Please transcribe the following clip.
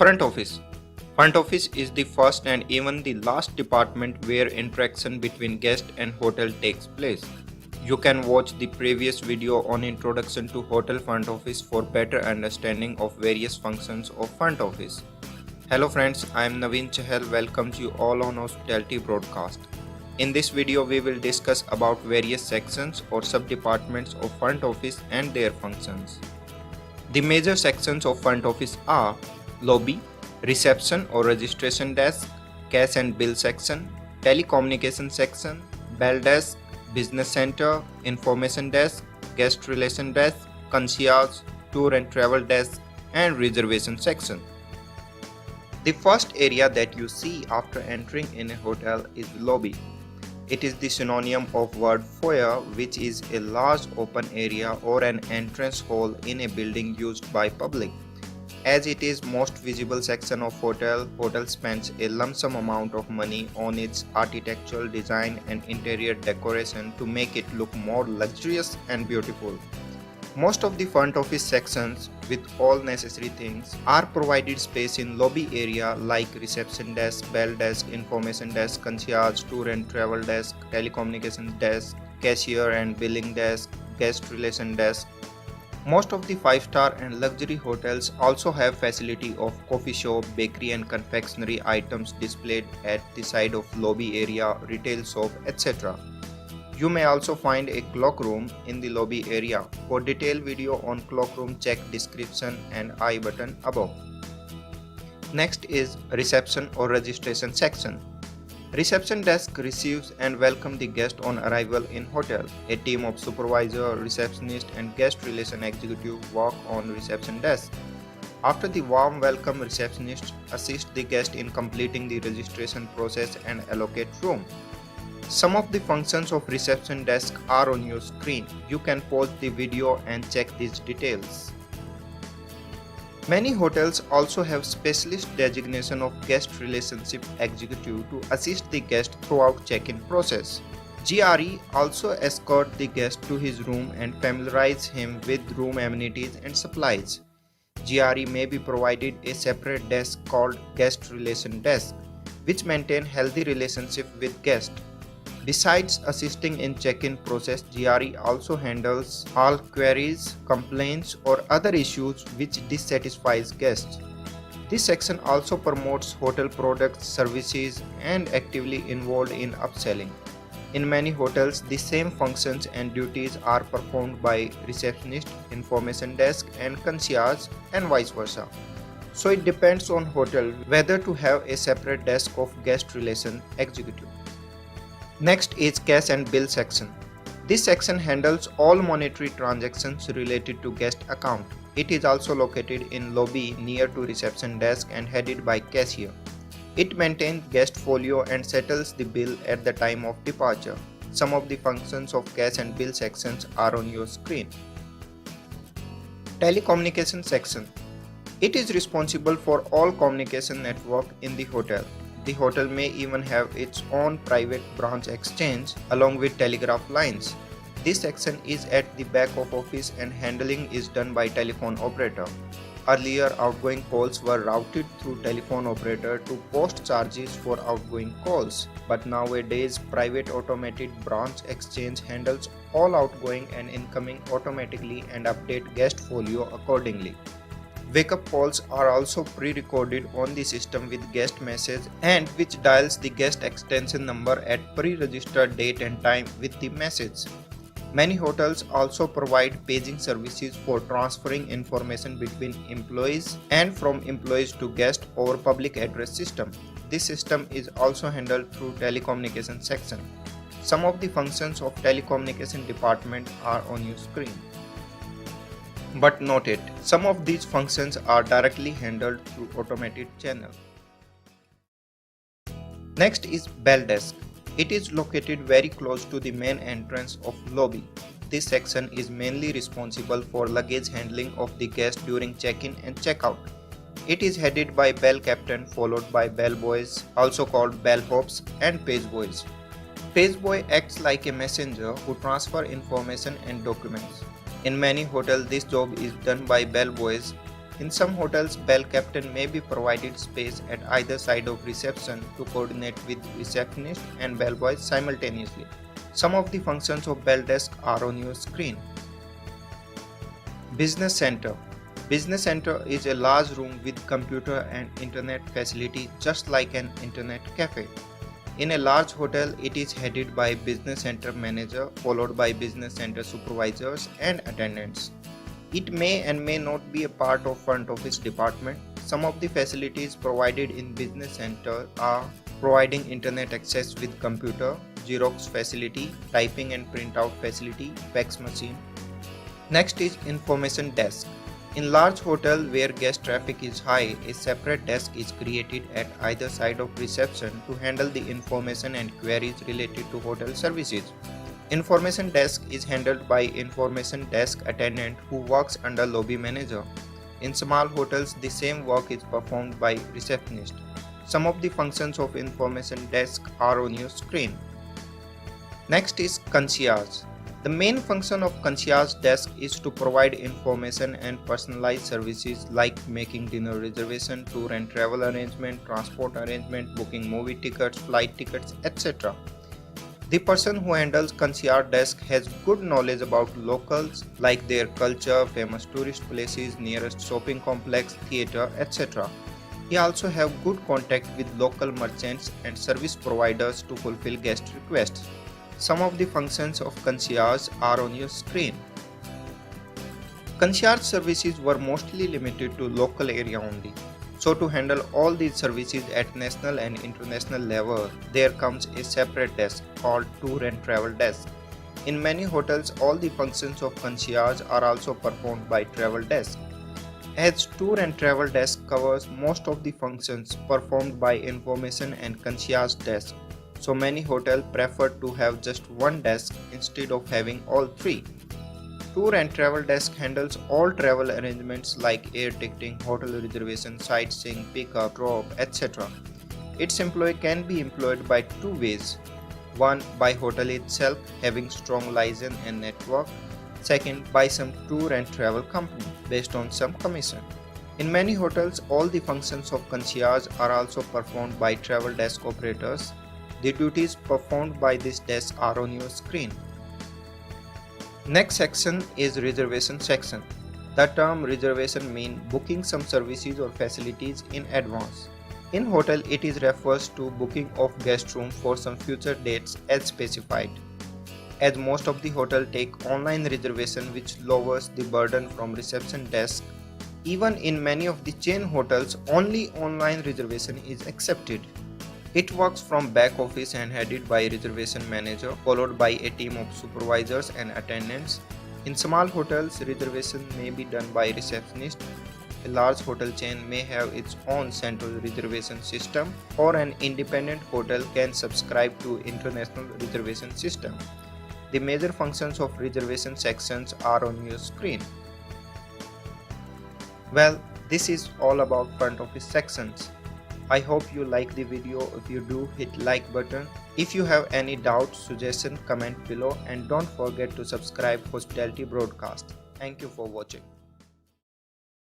Front office. Front office is the first and even the last department where interaction between guest and hotel takes place. You can watch the previous video on introduction to hotel front office for better understanding of various functions of front office. Hello friends, I am Naveen Chahal. Welcomes you all on Hospitality Broadcast. In this video, we will discuss about various sections or sub-departments of front office and their functions. The major sections of front office are lobby, reception or registration desk, cash and bill section, telecommunication section, bell desk, business center, information desk, guest relation desk, concierge, tour and travel desk, and reservation section. The first area that you see after entering in a hotel is lobby. It is the synonym of word foyer, which is a large open area or an entrance hall in a building used by public. As it is most visible section of hotel spends a lump sum amount of money on its architectural design and interior decoration to make it look more luxurious and beautiful. Most of the front office sections with all necessary things are provided space in lobby area like reception desk, bell desk, information desk, concierge, tour and travel desk, telecommunications desk, cashier and billing desk, guest relation desk. Most of the 5-star and luxury hotels also have facility of coffee shop, bakery and confectionery items displayed at the side of lobby area, retail shop, etc. You may also find a clock room in the lobby area. For detailed video on clock room, check description and I button above. Next is reception or registration section. Reception desk receives and welcomes the guest on arrival in hotel. A team of supervisor, receptionist and guest relation executive work on reception desk. After the warm welcome, receptionist assist the guest in completing the registration process and allocate room. Some of the functions of reception desk are on your screen. You can pause the video and check these details. Many hotels also have specialist designation of guest relationship executive to assist the guest throughout check-in process. GRE also escort the guest to his room and familiarize him with room amenities and supplies. GRE may be provided a separate desk called guest relation desk, which maintain healthy relationship with guest. Besides assisting in check-in process, GRE also handles all queries, complaints or other issues which dissatisfies guests. This section also promotes hotel products, services and actively involved in upselling. In many hotels, the same functions and duties are performed by receptionist, information desk and concierge and vice versa. So it depends on hotel whether to have a separate desk of guest relation executive. Next is cash and bill section. This section handles all monetary transactions related to guest account. It is also located in lobby near to reception desk and headed by cashier. It maintains guest folio and settles the bill at the time of departure. Some of the functions of cash and bill sections are on your screen. Telecommunication section. It is responsible for all communication network in the hotel. The hotel may even have its own private branch exchange along with telegraph lines. This section is at the back of office and handling is done by telephone operator. Earlier, outgoing calls were routed through telephone operator to post charges for outgoing calls. But nowadays, private automated branch exchange handles all outgoing and incoming automatically and update guest folio accordingly. Wake-up calls are also pre-recorded on the system with guest message and which dials the guest extension number at pre-registered date and time with the message. Many hotels also provide paging services for transferring information between employees and from employees to guests over public address system. This system is also handled through telecommunication section. Some of the functions of telecommunication department are on your screen. But note it, some of these functions are directly handled through automated channel. Next is bell desk. It is located very close to the main entrance of lobby. This section is mainly responsible for luggage handling of the guest during check-in and check-out. It is headed by bell captain followed by bell boys, also called bellhops and page boys. Page boy acts like a messenger who transfer information and documents. In many hotels, this job is done by bellboys In some hotels, bell captain may be provided space at either side of reception to coordinate with receptionist and bellboys simultaneously. Some of the functions of bell desk are on your screen. Business Center. Business Center is a large room with computer and internet facility just like an internet cafe. In a large hotel, it is headed by Business Center manager followed by Business Center supervisors and attendants. It may and may not be a part of front office department. Some of the facilities provided in Business Center are providing internet access with computer, Xerox facility, typing and printout facility, fax machine. Next is information desk. In large hotel where guest traffic is high, a separate desk is created at either side of reception to handle the information and queries related to hotel services. Information desk is handled by information desk attendant who works under lobby manager. In small hotels, the same work is performed by receptionist. Some of the functions of information desk are on your screen. Next is concierge. The main function of concierge desk is to provide information and personalized services like making dinner reservation, tour and travel arrangement, transport arrangement, booking movie tickets, flight tickets, etc. The person who handles concierge desk has good knowledge about locals like their culture, famous tourist places, nearest shopping complex, theatre, etc. He also have good contact with local merchants and service providers to fulfill guest requests. Some of the functions of concierge are on your screen. Concierge services were mostly limited to local area only. So to handle all these services at national and international level, there comes a separate desk called tour and travel desk. In many hotels, all the functions of concierge are also performed by travel desk. As tour and travel desk covers most of the functions performed by information and concierge desk, so many hotels prefer to have just one desk instead of having all three. Tour and travel desk handles all travel arrangements like air ticketing, hotel reservation, sightseeing, pick-up, drop, etc. Its employee can be employed by two ways. One, by hotel itself having strong license and network. Second, by some tour and travel company based on some commission. In many hotels, all the functions of concierge are also performed by travel desk operators. The duties performed by this desk are on your screen. Next section is reservation section. The term reservation means booking some services or facilities in advance. In hotel, it is refers to booking of guest room for some future dates as specified. As most of the hotel take online reservation which lowers the burden from reception desk, even in many of the chain hotels, only online reservation is accepted. It works from back office and headed by a reservation manager followed by a team of supervisors and attendants. In small hotels, reservation may be done by receptionist. A large hotel chain may have its own central reservation system, or an independent hotel can subscribe to international reservation system. The major functions of reservation sections are on your screen. Well, this is all about front office sections. I hope you like the video. If you do, hit like button. If you have any doubt, suggestion, comment below, and don't forget to subscribe Hospitality Broadcast. Thank you for watching.